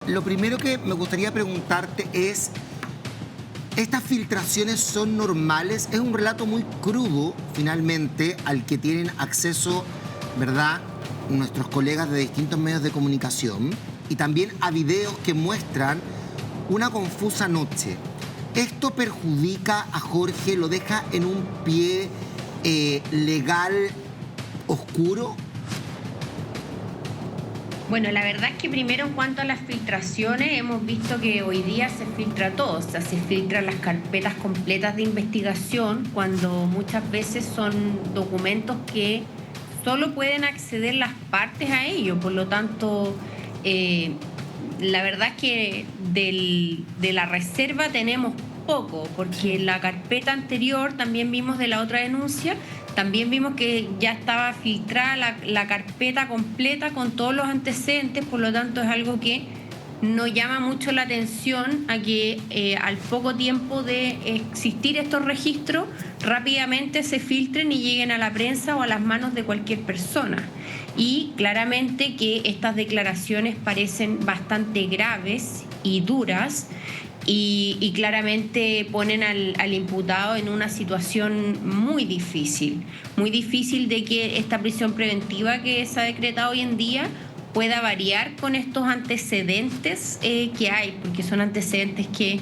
lo primero que me gustaría preguntarte es, ¿estas filtraciones son normales? Es un relato muy crudo, finalmente, al que tienen acceso, ¿verdad?, nuestros colegas de distintos medios de comunicación, y también a videos que muestran una confusa noche. ¿Esto perjudica a Jorge? ¿Lo deja en un pie legal oscuro? Bueno, la verdad es que primero en cuanto a las filtraciones, hemos visto que hoy día se filtra todo, o sea, se filtran las carpetas completas de investigación cuando muchas veces son documentos que solo pueden acceder las partes a ello, por lo tanto, la verdad es que de la reserva tenemos poco, porque en la carpeta anterior también vimos de la otra denuncia, también vimos que ya estaba filtrada la carpeta completa con todos los antecedentes, por lo tanto es algo que nos llama mucho la atención a que al poco tiempo de existir estos registros rápidamente se filtren y lleguen a la prensa o a las manos de cualquier persona. Y claramente que estas declaraciones parecen bastante graves y duras y claramente ponen al imputado en una situación muy difícil de que esta prisión preventiva que se ha decretado hoy en día pueda variar con estos antecedentes que hay, porque son antecedentes que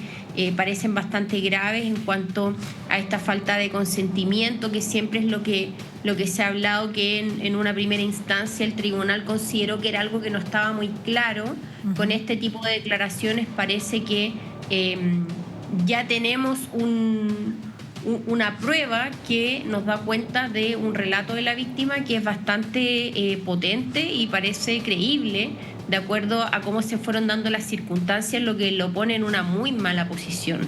parecen bastante graves en cuanto a esta falta de consentimiento, que siempre es lo que se ha hablado, que en una primera instancia el tribunal consideró que era algo que no estaba muy claro. Con este tipo de declaraciones parece que ya tenemos una prueba que nos da cuenta de un relato de la víctima que es bastante potente y parece creíble, de acuerdo a cómo se fueron dando las circunstancias, lo que lo pone en una muy mala posición.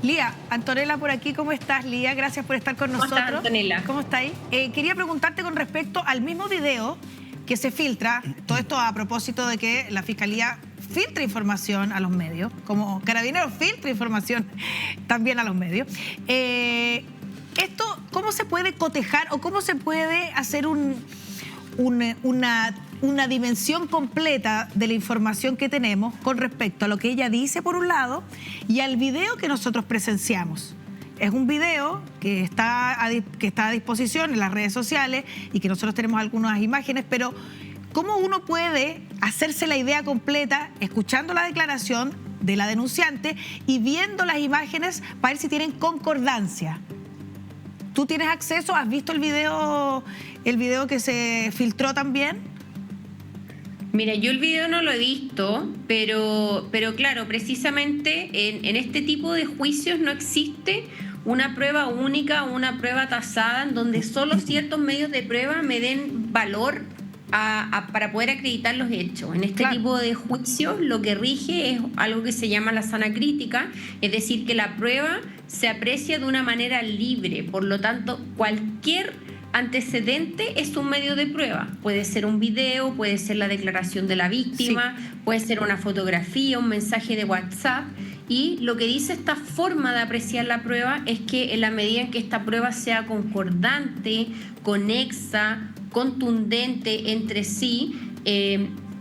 Lía, Antonella por aquí, ¿cómo estás, Lía? Gracias por estar con nosotros. ¿Cómo estás, Antonella? ¿Cómo estáis? Quería preguntarte con respecto al mismo video que se filtra, todo esto a propósito de que la Fiscalía filtra información a los medios, como Carabineros filtra información también a los medios. Esto, ¿cómo se puede cotejar o cómo se puede hacer una dimensión completa de la información que tenemos con respecto a lo que ella dice por un lado y al video que nosotros presenciamos? Es un video que está a disposición en las redes sociales y que nosotros tenemos algunas imágenes, pero ¿cómo uno puede hacerse la idea completa escuchando la declaración de la denunciante y viendo las imágenes para ver si tienen concordancia? ¿Tú tienes acceso? ¿Has visto el video que se filtró también? Mira, yo el video no lo he visto, pero claro, precisamente en este tipo de juicios no existe una prueba única o una prueba tasada en donde solo ciertos medios de prueba me den valor para poder acreditar los hechos. En este tipo de juicios lo que rige es algo que se llama la sana crítica, es decir, que la prueba se aprecia de una manera libre, por lo tanto cualquier antecedente es un medio de prueba. Puede ser un video, puede ser la declaración de la víctima, puede ser una fotografía, un mensaje de WhatsApp. Y lo que dice esta forma de apreciar la prueba es que en la medida en que esta prueba sea concordante, conexa, contundente entre sí,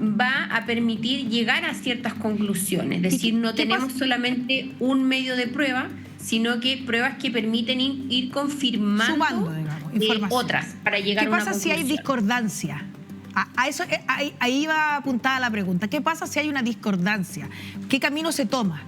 va a permitir llegar a ciertas conclusiones. Es decir, no tenemos solamente un medio de prueba, sino que pruebas que permiten ir confirmando, sumando, digamos, otras para llegar a una conclusión. ¿Qué pasa si hay discordancia? Ahí va apuntada la pregunta. ¿Qué pasa si hay una discordancia? ¿Qué camino se toma?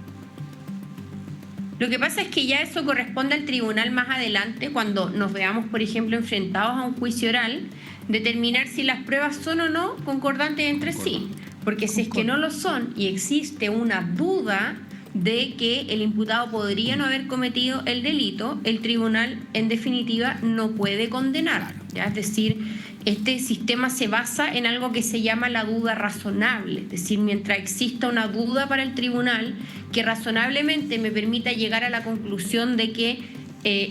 Lo que pasa es que ya eso corresponde al tribunal más adelante, cuando nos veamos, por ejemplo, enfrentados a un juicio oral, determinar si las pruebas son o no concordantes entre sí. Porque si es que no lo son y existe una duda de que el imputado podría no haber cometido el delito, el tribunal, en definitiva, no puede condenar, ¿ya? Es decir, este sistema se basa en algo que se llama la duda razonable, es decir, mientras exista una duda para el tribunal que razonablemente me permita llegar a la conclusión de que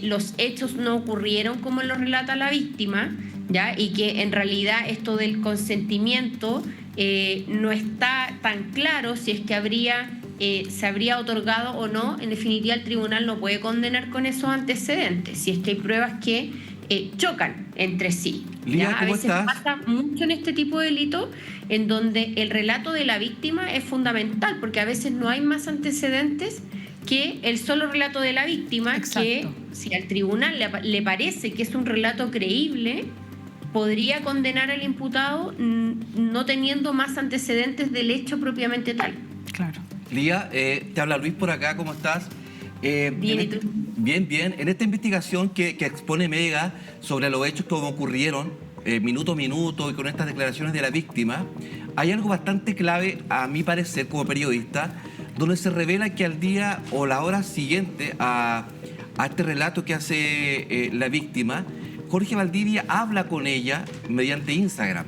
los hechos no ocurrieron como lo relata la víctima, ¿ya? Y que en realidad esto del consentimiento no está tan claro si es que se habría otorgado o no. En definitiva, el tribunal no puede condenar con esos antecedentes, si es que hay pruebas que chocan entre sí. Lía, ¿ya? A ¿cómo veces estás? pasa mucho en este tipo de delitos en donde el relato de la víctima es fundamental, porque a veces no hay más antecedentes que el solo relato de la víctima, Exacto. que si al tribunal le parece que es un relato creíble, podría condenar al imputado no teniendo más antecedentes del hecho propiamente tal. Claro. Lía, te habla Luis por acá, ¿cómo estás? Bien, ¿y tú? Bien, bien. En esta investigación que expone Mega sobre los hechos que ocurrieron minuto a minuto y con estas declaraciones de la víctima, hay algo bastante clave, a mi parecer, como periodista, donde se revela que al día o la hora siguiente a este relato que hace la víctima, Jorge Valdivia habla con ella mediante Instagram,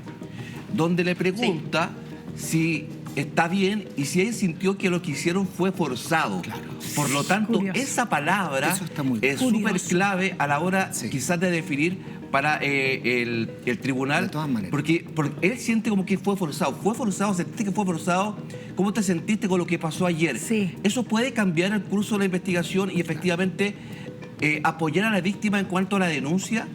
donde le pregunta si está bien y si ella sintió que lo que hicieron fue forzado. Claro. Por lo tanto, Curioso. esa palabra Eso está muy es súper curioso. clave a la hora Sí. quizás de definir para el tribunal. De todas maneras. Porque él siente como que fue forzado. ¿Fue forzado? ¿Sentiste que fue forzado? ¿Cómo te sentiste con lo que pasó ayer? Sí. ¿Eso puede cambiar el curso de la investigación y efectivamente apoyar a la víctima en cuanto a la denuncia?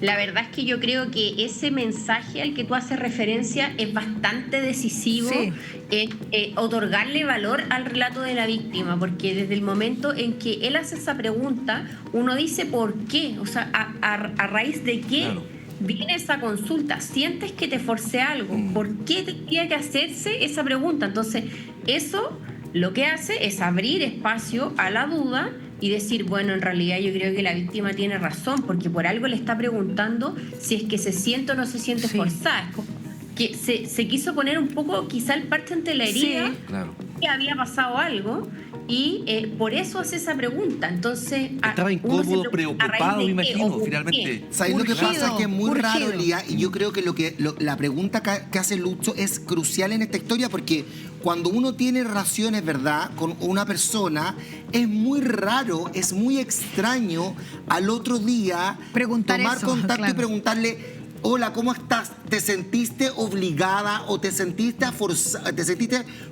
La verdad es que yo creo que ese mensaje al que tú haces referencia es bastante decisivo Sí. en otorgarle valor al relato de la víctima, porque desde el momento en que él hace esa pregunta, uno dice ¿por qué? O sea, a raíz de qué Claro. viene esa consulta. ¿Sientes que te forcé algo? ¿Por qué tendría que hacerse esa pregunta? Entonces, eso lo que hace es abrir espacio a la duda y decir, bueno, en realidad yo creo que la víctima tiene razón, porque por algo le está preguntando si es que se siente o no se siente Sí. forzada. Es como que se quiso poner un poco quizá el parche ante la herida, Sí. Claro. que había pasado algo, y por eso hace esa pregunta. Entonces, Estaba uno incómodo, se pregunta, ¿a preocupado, raíz de me qué? imagino, ¿O por finalmente. qué? ¿Sabéis lo que Urgido, pasa? Que es muy raro, urgido. Lía, y yo creo que la pregunta que hace Lucho es crucial en esta historia, porque cuando uno tiene relaciones, ¿verdad?, con una persona, es muy raro, es muy extraño al otro día Preguntar tomar eso, contacto y claro. preguntarle, hola, ¿cómo estás? ¿Te sentiste obligada o te sentiste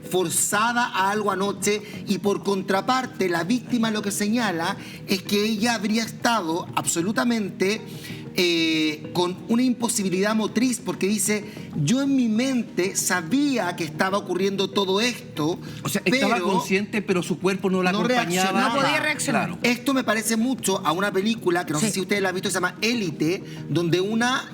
forzada a algo anoche? Y por contraparte, la víctima lo que señala es que ella habría estado absolutamente con una imposibilidad motriz, porque dice, yo en mi mente sabía que estaba ocurriendo todo esto, O sea, estaba pero consciente, pero su cuerpo no la no acompañaba. reaccionaba. No podía reaccionar. Claro. Esto me parece mucho a una película que no sé Sí. si ustedes la han visto, se llama Élite, donde una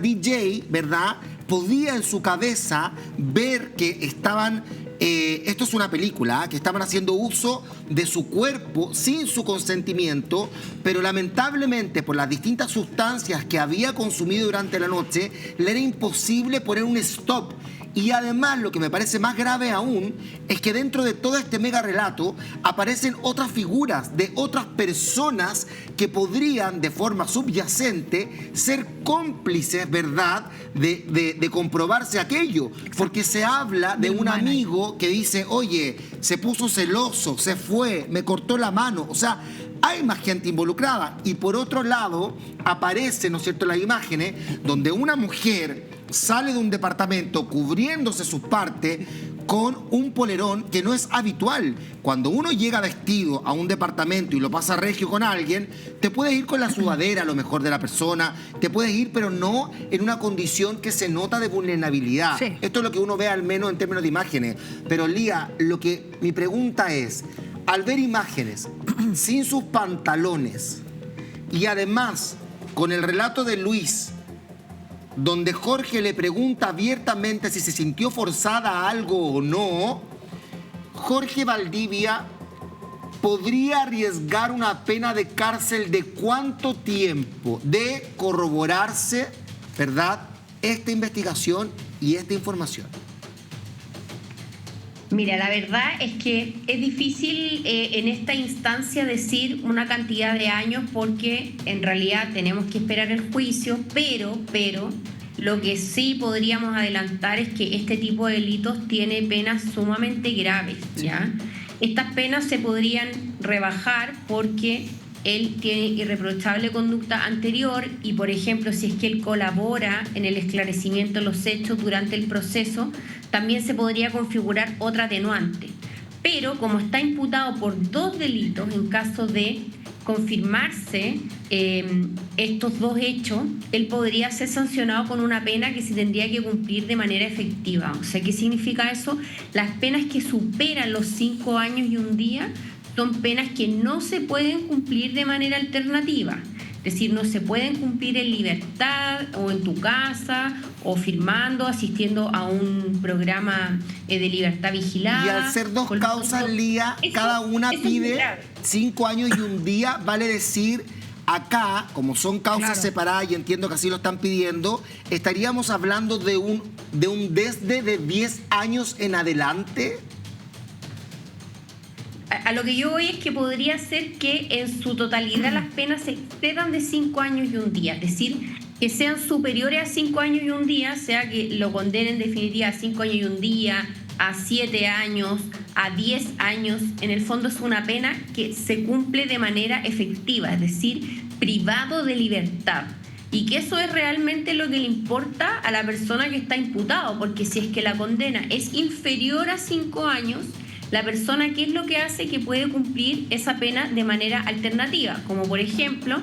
DJ, ¿verdad?, podía en su cabeza ver que estaban, esto es una película, que estaban haciendo uso de su cuerpo sin su consentimiento, pero lamentablemente por las distintas sustancias que había consumido durante la noche, le era imposible poner un stop. Y además, lo que me parece más grave aún, es que dentro de todo este mega relato aparecen otras figuras de otras personas que podrían, de forma subyacente, ser cómplices, ¿verdad?, de comprobarse aquello. Porque se habla de Del un manager. amigo que dice, oye, se puso celoso, se fue, me cortó la mano. O sea, hay más gente involucrada. Y por otro lado, aparecen, ¿no es cierto?, las imágenes donde una mujer sale de un departamento cubriéndose sus partes con un polerón que no es habitual. Cuando uno llega vestido a un departamento y lo pasa regio con alguien, te puedes ir con la sudadera a lo mejor de la persona, te puedes ir, pero no en una condición que se nota de vulnerabilidad. Sí. Esto es lo que uno ve al menos en términos de imágenes. Pero Lía, mi pregunta es, al ver imágenes sin sus pantalones y además con el relato de Luis, donde Jorge le pregunta abiertamente si se sintió forzada a algo o no, Jorge Valdivia podría arriesgar una pena de cárcel de ¿cuánto tiempo? De corroborarse, ¿verdad?, esta investigación y esta información. Mira, la verdad es que es difícil en esta instancia decir una cantidad de años porque en realidad tenemos que esperar el juicio, pero lo que sí podríamos adelantar es que este tipo de delitos tiene penas sumamente graves, ¿ya? Estas penas se podrían rebajar porque él tiene irreprochable conducta anterior y, por ejemplo, si es que él colabora en el esclarecimiento de los hechos durante el proceso, también se podría configurar otra atenuante. Pero como está imputado por 2 delitos en caso de confirmarse estos dos hechos, él podría ser sancionado con una pena que se tendría que cumplir de manera efectiva. O sea, ¿qué significa eso? Las penas que superan los 5 años y un día son penas que no se pueden cumplir de manera alternativa. Es decir, no se pueden cumplir en libertad o en tu casa o firmando, asistiendo a un programa de libertad vigilada. Y al ser dos causas, Lía, cada una pide 5 años y un día, vale decir, acá, como son causas separadas y entiendo que así lo están pidiendo, estaríamos hablando de un desde de 10 años en adelante. A lo que yo voy es que podría ser que en su totalidad las penas se excedan de 5 años y un día, es decir, que sean superiores a 5 años y un día, sea que lo condenen en definitiva a 5 años y un día, a 7 años, a 10 años. En el fondo es una pena que se cumple de manera efectiva, es decir, privado de libertad. Y que eso es realmente lo que le importa a la persona que está imputado, porque si es que la condena es inferior a 5 años, la persona, ¿qué es lo que hace? Que puede cumplir esa pena de manera alternativa. Como por ejemplo,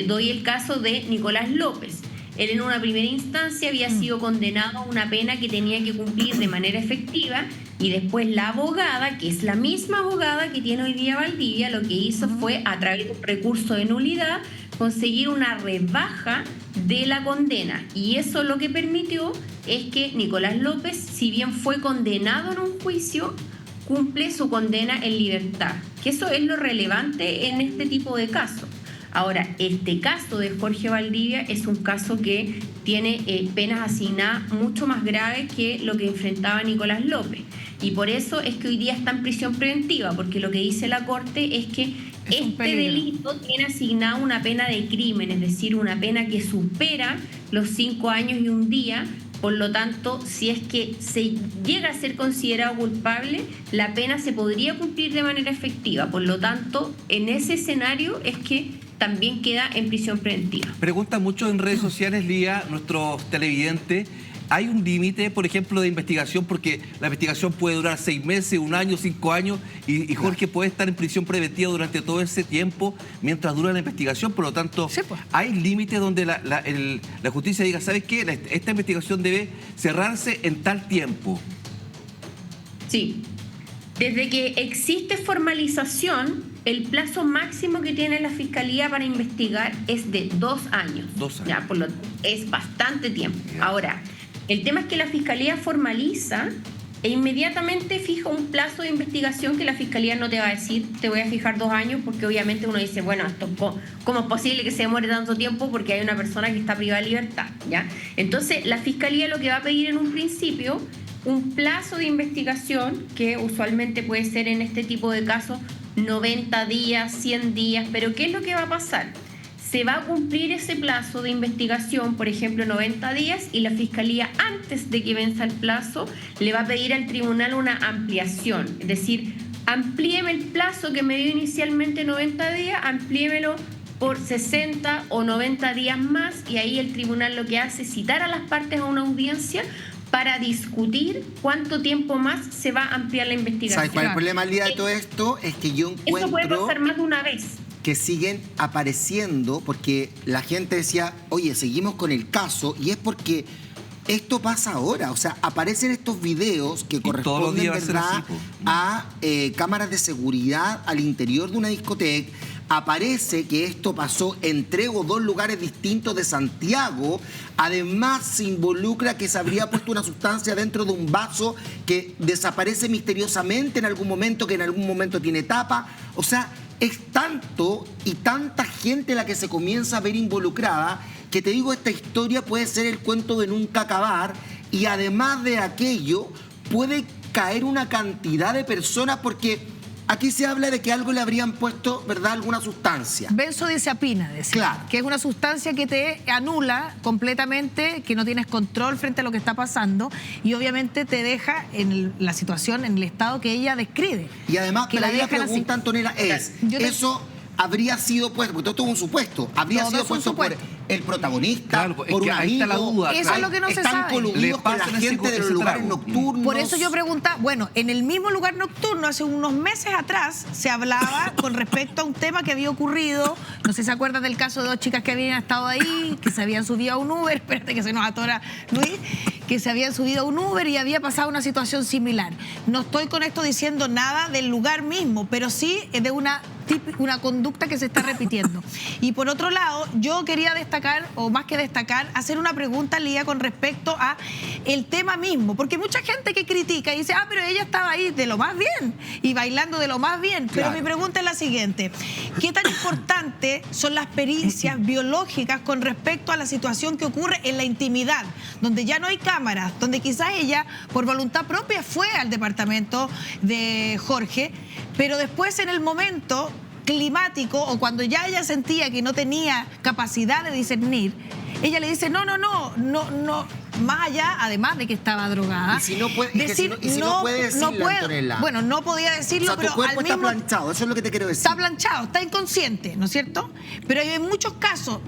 doy el caso de Nicolás López. Él en una primera instancia había sido condenado a una pena que tenía que cumplir de manera efectiva y después la abogada, que es la misma abogada que tiene hoy día Valdivia, lo que hizo fue, a través de un recurso de nulidad, conseguir una rebaja de la condena. Y eso lo que permitió es que Nicolás López, si bien fue condenado en un juicio, cumple su condena en libertad, que eso es lo relevante en este tipo de casos. Ahora, este caso de Jorge Valdivia es un caso que tiene penas asignadas mucho más graves que lo que enfrentaba Nicolás López. Y por eso es que hoy día está en prisión preventiva, porque lo que dice la Corte es que este delito tiene asignada una pena de crimen, es decir, una pena que supera los 5 años y un día. Por lo tanto, si es que se llega a ser considerado culpable, la pena se podría cumplir de manera efectiva. Por lo tanto, en ese escenario es que también queda en prisión preventiva. Pregunta mucho en redes sociales, Lía, nuestros televidentes. ¿Hay un límite, por ejemplo, de investigación? Porque la investigación puede durar 6 meses, 1 año, 5 años, y Jorge puede estar en prisión preventiva durante todo ese tiempo mientras dura la investigación. Por lo tanto, sí, pues, ¿hay límites donde la justicia diga, ¿sabes qué? Esta investigación debe cerrarse en tal tiempo? Sí. Desde que existe formalización, el plazo máximo que tiene la Fiscalía para investigar es de 2 años. 2 años. Ya, por lo tanto, es bastante tiempo. Ya. Ahora, el tema es que la Fiscalía formaliza e inmediatamente fija un plazo de investigación que la Fiscalía no te va a decir, te voy a fijar 2 años, porque obviamente uno dice, bueno, esto, ¿cómo es posible que se demore tanto tiempo? Porque hay una persona que está privada de libertad, ¿ya? Entonces, la Fiscalía lo que va a pedir en un principio, un plazo de investigación, que usualmente puede ser en este tipo de casos 90 días, 100 días, pero ¿qué es lo que va a pasar? Se va a cumplir ese plazo de investigación, por ejemplo, 90 días, y la Fiscalía, antes de que venza el plazo, le va a pedir al tribunal una ampliación. Es decir, amplíeme el plazo que me dio inicialmente 90 días, amplíemelo por 60 o 90 días más, y ahí el tribunal lo que hace es citar a las partes a una audiencia para discutir cuánto tiempo más se va a ampliar la investigación. ¿Sabes cuál es el problema al día de todo esto? Es que yo encuentro... Eso puede pasar más de una vez. Que siguen apareciendo, porque la gente decía, oye, seguimos con el caso, y es porque esto pasa ahora. O sea, aparecen estos videos que corresponden, ¿verdad?, a cámaras de seguridad al interior de una discoteca. Aparece que esto pasó en 3 o 2 lugares distintos de Santiago. Además, se involucra que se habría puesto una sustancia dentro de un vaso que desaparece misteriosamente en algún momento, que en algún momento tiene tapa. O sea, es tanto y tanta gente la que se comienza a ver involucrada, que te digo, esta historia puede ser el cuento de nunca acabar, y además de aquello, puede caer una cantidad de personas, porque aquí se habla de que algo le habrían puesto, ¿verdad?, alguna sustancia. Benzodiazepina, decía. Claro. Que es una sustancia que te anula completamente, que no tienes control frente a lo que está pasando, y obviamente te deja en la situación, en el estado que ella describe. Y además, que la pregunta, Antonella, es, ¿eso habría sido puesto, porque todo es un supuesto, habría sido puesto por el protagonista, Claro, es por que un ahí está la amigo. duda, Eso es lo que no se Están sabe. coludidos Le con la pasan ese gente de los ese lugares trago. nocturnos. Por eso yo preguntaba, bueno, en el mismo lugar nocturno, hace unos meses atrás, se hablaba con respecto a un tema que había ocurrido, no sé si se acuerdan del caso de dos chicas que habían estado ahí, que se habían subido a un Uber, espérate que se nos atora Luis, que se habían subido a un Uber y había pasado una situación similar. No estoy con esto diciendo nada del lugar mismo, pero sí de una conducta que se está repitiendo. Y por otro lado, yo quería destacar, o más que destacar, hacer una pregunta, Lía, con respecto a el tema mismo, porque mucha gente que critica y dice, pero ella estaba ahí de lo más bien y bailando de lo más bien. Pero mi pregunta es la siguiente: ¿qué tan importante son las pericias biológicas con respecto a la situación que ocurre en la intimidad, donde ya no hay cámaras, donde quizás ella, por voluntad propia, fue al departamento de Jorge, pero después en el momento climático o cuando ya ella sentía que no tenía capacidad de discernir, ella le dice no, más allá, además de que estaba drogada, y si no puede, no puede decirlo, Antonella. Bueno, no podía decirlo, o sea, pero tu cuerpo al está mismo planchado, eso es lo que te quiero decir. está planchado, está inconsciente, ¿no es cierto? Pero hay muchos casos,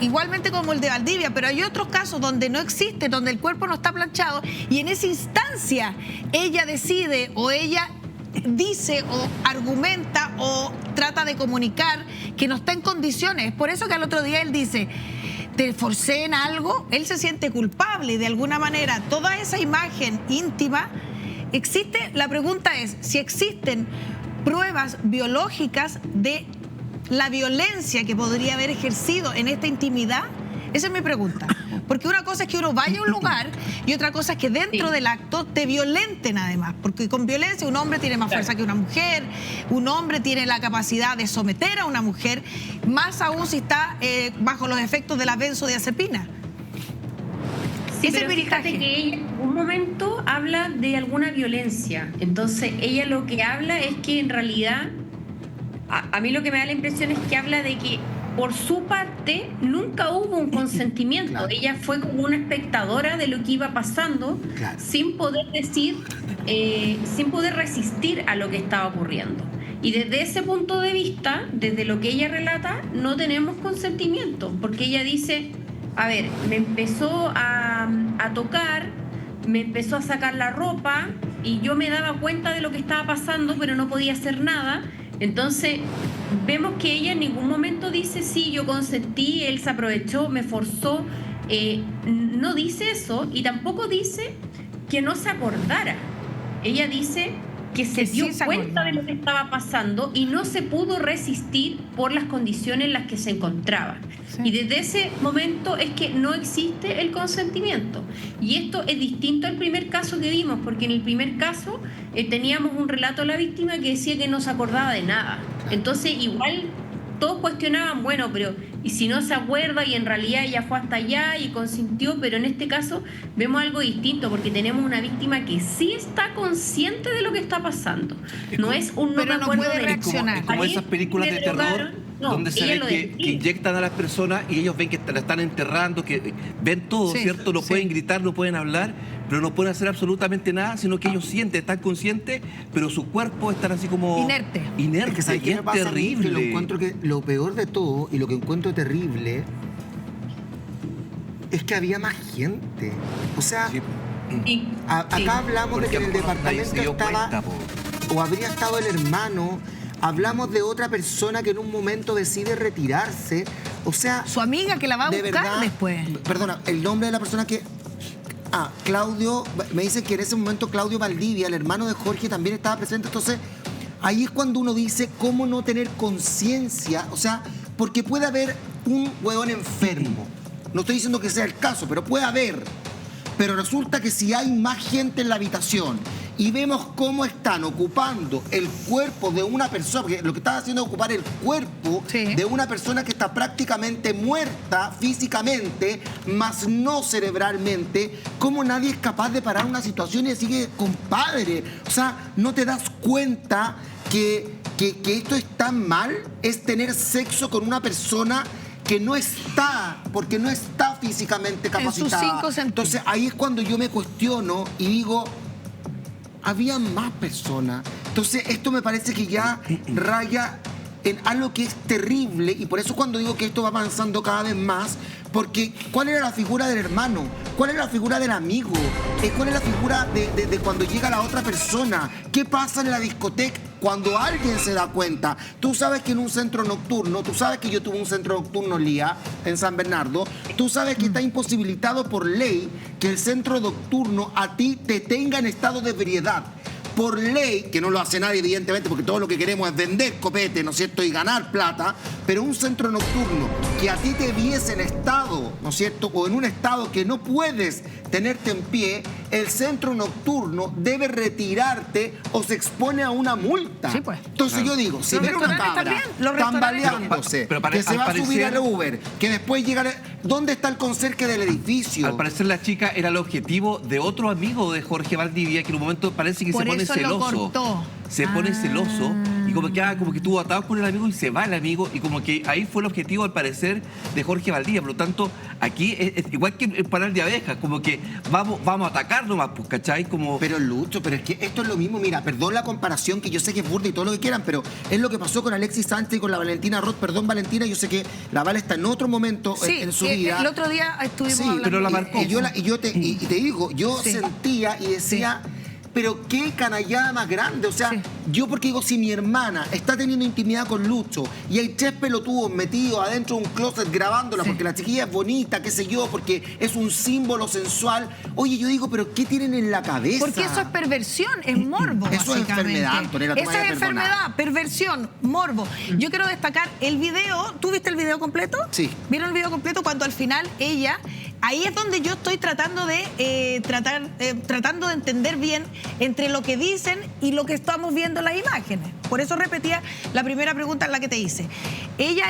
igualmente como el de Valdivia, pero hay otros casos donde no existe, donde el cuerpo no está planchado y en esa instancia ella decide o ella dice o argumenta o trata de comunicar que no está en condiciones. Por eso que al otro día él dice, te forcé en algo, él se siente culpable y de alguna manera toda esa imagen íntima existe. La pregunta es si existen pruebas biológicas de la violencia que podría haber ejercido en esta intimidad. Esa es mi pregunta. Porque una cosa es que uno vaya a un lugar y otra cosa es que dentro del acto te violenten además. Porque con violencia un hombre tiene más fuerza que una mujer, un hombre tiene la capacidad de someter a una mujer, más aún si está bajo los efectos de la benzodiazepina. Sí, pero fíjate que ella en un momento habla de alguna violencia. Entonces ella lo que habla es que en realidad, a mí lo que me da la impresión es que habla de que por su parte nunca hubo un consentimiento. Claro. Ella fue como una espectadora de lo que iba pasando, claro, sin poder decir, sin poder resistir a lo que estaba ocurriendo. Y desde ese punto de vista, desde lo que ella relata, no tenemos consentimiento, porque ella dice, a ver, me empezó a tocar, me empezó a sacar la ropa y yo me daba cuenta de lo que estaba pasando, pero no podía hacer nada. Entonces, vemos que ella en ningún momento dice, sí, yo consentí, él se aprovechó, me forzó. No dice eso y tampoco dice que no se acordara. Ella dice que se dio cuenta de lo que estaba pasando y no se pudo resistir por las condiciones en las que se encontraba. Sí. Y desde ese momento es que no existe el consentimiento. Y esto es distinto al primer caso que vimos, porque en el primer caso teníamos un relato de la víctima que decía que no se acordaba de nada. Entonces igual todos cuestionaban, bueno, pero ¿y si no se acuerda y en realidad ella fue hasta allá y consintió? Pero en este caso vemos algo distinto, porque tenemos una víctima que sí está consciente de lo que está pasando. No es un no me acuerdo de reaccionar. Es como esas películas de terror donde se ve que inyectan a las personas y ellos ven que la están enterrando, que ven todo, sí, ¿cierto? No pueden gritar, no pueden hablar, pero no pueden hacer absolutamente nada, sino que ellos sienten, están conscientes, pero su cuerpo está así como inerte. Es que es terrible. Lo encuentro que lo peor de todo y lo que encuentro terrible es que había más gente. O sea, sí. Acá hablamos de que en el departamento estaba o habría estado el hermano. Hablamos de otra persona que en un momento decide retirarse. O sea, su amiga que la va a buscar verdad, después. Perdona, el nombre de la persona que... Claudio, me dice que en ese momento Claudio Valdivia, el hermano de Jorge, también estaba presente. Entonces, ahí es cuando uno dice cómo no tener conciencia. O sea, porque puede haber un huevón enfermo. No estoy diciendo que sea el caso, pero puede haber. Pero resulta que si hay más gente en la habitación y vemos cómo están ocupando el cuerpo de una persona, porque lo que están haciendo es ocupar el cuerpo de una persona que está prácticamente muerta físicamente, más no cerebralmente, ¿cómo nadie es capaz de parar una situación y decir, compadre? O sea, ¿no te das cuenta que esto es tan mal? Es tener sexo con una persona que no está, porque no está físicamente capacitada. En sus 5 sentidos. Entonces ahí es cuando yo me cuestiono y digo, había más personas. Entonces esto me parece que ya raya en algo que es terrible, y por eso cuando digo que esto va avanzando cada vez más, porque ¿cuál era la figura del hermano? ¿Cuál era la figura del amigo? ¿Cuál es la figura de cuando llega la otra persona? ¿Qué pasa en la discoteca cuando alguien se da cuenta? Tú sabes que en un centro nocturno, tú sabes que yo tuve un centro nocturno, Lía, en San Bernardo, tú sabes que está imposibilitado por ley que el centro nocturno a ti te tenga en estado de ebriedad. Por ley, que no lo hace nadie evidentemente, porque todo lo que queremos es vender copete, ¿no es cierto?, y ganar plata, pero un centro nocturno que a ti te viese en estado, ¿no es cierto?, o en un estado que no puedes tenerte en pie, el centro nocturno debe retirarte o se expone a una multa. Sí, pues. Entonces yo digo, si viene una cabra tambaleándose, que se va a subir al Uber, que después llega... ¿Dónde está el conserje del edificio? Al parecer la chica era el objetivo de otro amigo de Jorge Valdivia, que en un momento parece que se pone celoso. Se pone celoso y como que estuvo atado con el amigo y se va el amigo, y como que ahí fue el objetivo al parecer de Jorge Valdivia. Por lo tanto, aquí es igual que en Panal de Abejas, como que vamos a atacar nomás, pues, ¿cachai? Como... Pero Lucho, pero es que esto es lo mismo, mira, perdón la comparación, que yo sé que es burda y todo lo que quieran, pero es lo que pasó con Alexis Sánchez y con la Valentina Roth. Perdón, Valentina, yo sé que la Vala está en otro momento en su vida. El otro día estuvimos hablando. Pero la marcó. Y te digo, yo sentía y decía... Pero qué canallada más grande. O sea, yo porque digo, si mi hermana está teniendo intimidad con Lucho y hay 3 pelotudos metidos adentro de un closet grabándola porque la chiquilla es bonita, qué sé yo, porque es un símbolo sensual. Oye, yo digo, ¿pero qué tienen en la cabeza? Porque eso es perversión, es morbo, eso es enfermedad, Antonella. Eso es enfermedad, perversión, morbo. Yo quiero destacar el video. ¿Tú viste el video completo? Sí. ¿Vieron el video completo cuando al final ella... Ahí es donde yo estoy tratando de entender bien entre lo que dicen y lo que estamos viendo en las imágenes. Por eso repetía la primera pregunta en la que te hice. Ella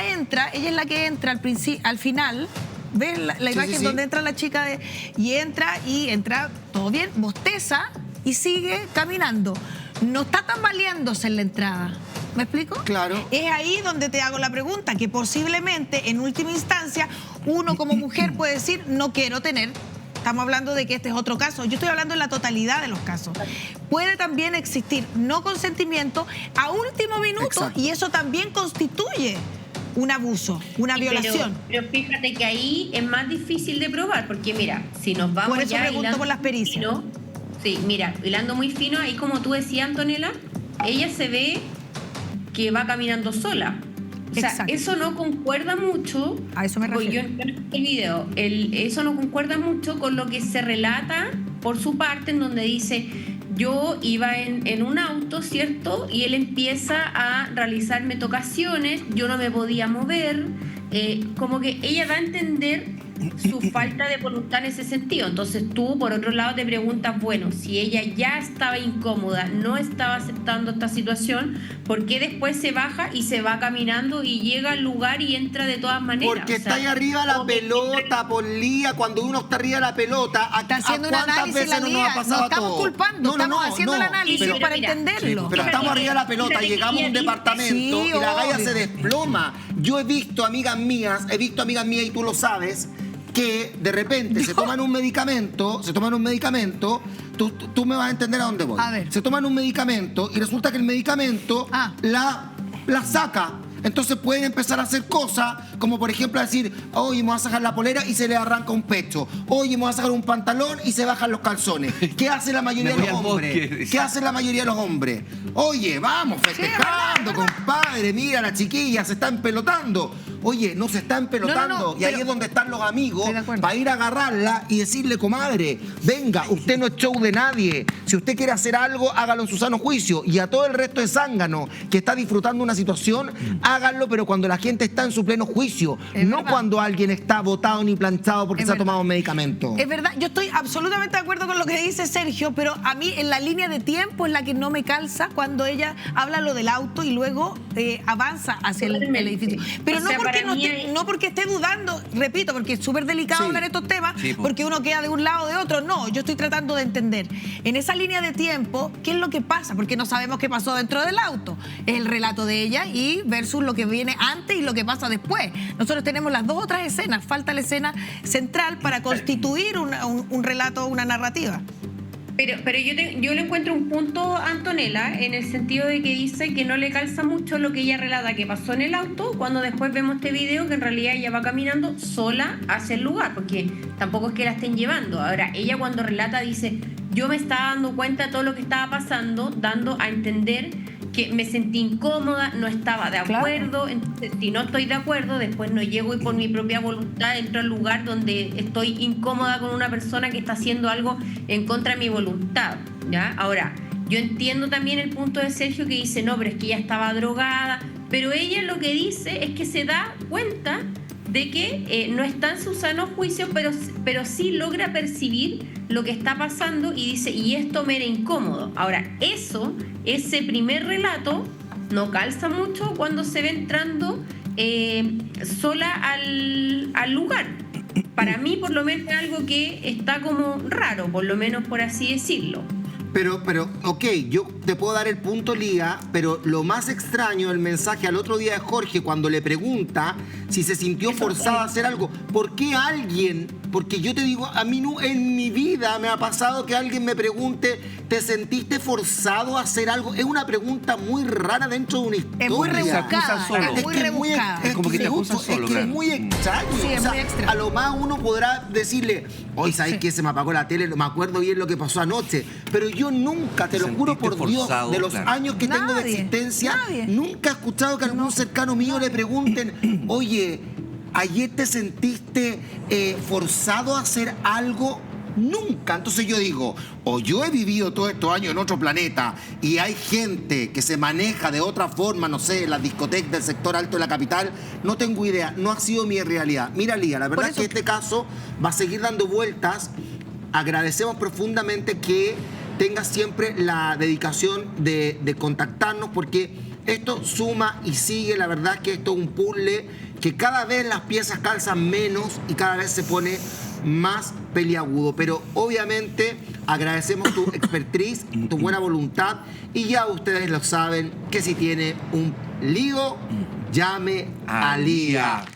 es la que entra al final. ¿Ves la imagen donde entra la chica? Y entra, todo bien, bosteza y sigue caminando. No está tambaleándose en la entrada. ¿Me explico? Claro. Es ahí donde te hago la pregunta, que posiblemente, en última instancia, uno como mujer puede decir, no quiero tener. Estamos hablando de que este es otro caso. Yo estoy hablando de la totalidad de los casos. Puede también existir no consentimiento a último minuto. Exacto. Y eso también constituye un abuso, una violación. Pero fíjate que ahí es más difícil de probar, porque mira, si nos vamos por eso ya pregunto por las pericias. Sí, mira, hilando muy fino, ahí como tú decías, Antonella, ella se ve que va caminando sola. O sea, exacto. Eso no concuerda mucho. A eso me refiero. Yo en el video, eso no concuerda mucho con lo que se relata por su parte, en donde dice, yo iba en un auto, ¿cierto? Y él empieza a realizarme tocaciones, yo no me podía mover, como que ella da a entender su falta de voluntad en ese sentido. Entonces tú, por otro lado, te preguntas, bueno, si ella ya estaba incómoda, no estaba aceptando esta situación, ¿por qué después se baja y se va caminando y llega al lugar y entra de todas maneras? Porque está ahí arriba la pelota, por Lía, cuando uno está arriba de la pelota, está haciendo un ¿cuántas análisis veces no nos ha pasado no estamos todo? culpando, estamos haciendo el análisis para entenderlo. Pero estamos arriba de la pelota, llegamos a un departamento y la galla se desploma. Yo he visto amigas mías y tú lo sabes, que de repente se toman un medicamento, tú me vas a entender a dónde voy. A ver. Se toman un medicamento y resulta que el medicamento la saca. Entonces pueden empezar a hacer cosas como, por ejemplo, decir, oye, me voy a sacar la polera y se le arranca un pecho. Oye, me voy a sacar un pantalón y se bajan los calzones. ¿Qué hace la mayoría de los hombres? ¿Qué hace la mayoría de los hombres? Oye, vamos, festejando, compadre. Mira, la chiquilla se está empelotando. Oye, no se está empelotando. Y ahí es donde están los amigos para ir a agarrarla y decirle, comadre, venga, usted no es show de nadie. Si usted quiere hacer algo, hágalo en su sano juicio. Y a todo el resto de zángano que está disfrutando una situación, háganlo, pero cuando la gente está en su pleno juicio, no cuando alguien está botado ni planchado porque se ha tomado un medicamento. Es verdad, yo estoy absolutamente de acuerdo con lo que dice Sergio, pero a mí en la línea de tiempo es la que no me calza cuando ella habla lo del auto y luego avanza hacia el edificio. Pero no porque esté dudando, repito, porque es súper delicado hablar de estos temas, porque uno queda de un lado o de otro. No, yo estoy tratando de entender. En esa línea de tiempo, ¿qué es lo que pasa? Porque no sabemos qué pasó dentro del auto. Es el relato de ella y versus lo que viene antes y lo que pasa después. Nosotros tenemos las dos otras escenas, falta la escena central para constituir un relato, una narrativa. Pero yo le encuentro un punto a Antonella en el sentido de que dice que no le calza mucho lo que ella relata que pasó en el auto, cuando después vemos este video que en realidad ella va caminando sola hacia el lugar, porque tampoco es que la estén llevando. Ahora, ella cuando relata dice, yo me estaba dando cuenta de todo lo que estaba pasando, dando a entender que me sentí incómoda, no estaba de acuerdo, entonces si no estoy de acuerdo, después no llego y por mi propia voluntad entro al lugar donde estoy incómoda con una persona que está haciendo algo en contra de mi voluntad, ¿ya? Ahora, yo entiendo también el punto de Sergio que dice, no, pero es que ella estaba drogada, pero ella lo que dice es que se da cuenta de que no está en su sano juicio, pero sí logra percibir lo que está pasando y dice, y esto me era incómodo. Ahora, ese primer relato no calza mucho cuando se ve entrando sola al lugar. Para mí, por lo menos, es algo que está como raro, por lo menos por así decirlo. Pero, ok, yo te puedo dar el punto, Lía, pero lo más extraño del mensaje al otro día de Jorge cuando le pregunta si se sintió forzada a hacer algo. ¿Por qué alguien? Porque yo te digo, a mí no, en mi vida me ha pasado que alguien me pregunte, ¿te sentiste forzado a hacer algo? Es una pregunta muy rara dentro de una historia. Es muy rebuscada. Es muy rebuscada. Es como que te acusan solo, Es que es claro. muy extraño. Sí, es muy extraño. A lo más uno podrá decirle, hoy sabes que se me apagó la tele, no me acuerdo bien lo que pasó anoche, pero yo nunca, te lo juro por Dios, forzado, de los claro. años que tengo de Nadie, existencia, nadie. nunca he escuchado que a algún cercano mío le pregunten, oye, ¿ayer te sentiste forzado a hacer algo? Nunca. Entonces yo digo, o yo he vivido todos estos años en otro planeta y hay gente que se maneja de otra forma, no sé, en las discotecas del sector alto de la capital, no tengo idea, no ha sido mi realidad. Mira, Lía, la verdad es que este caso va a seguir dando vueltas. Agradecemos profundamente que tengas siempre la dedicación de contactarnos, porque esto suma y sigue. La verdad es que esto es un puzzle que cada vez las piezas calzan menos y cada vez se pone más peliagudo. Pero obviamente agradecemos tu expertise, tu buena voluntad, y ya ustedes lo saben que si tiene un lío, llame a Lía.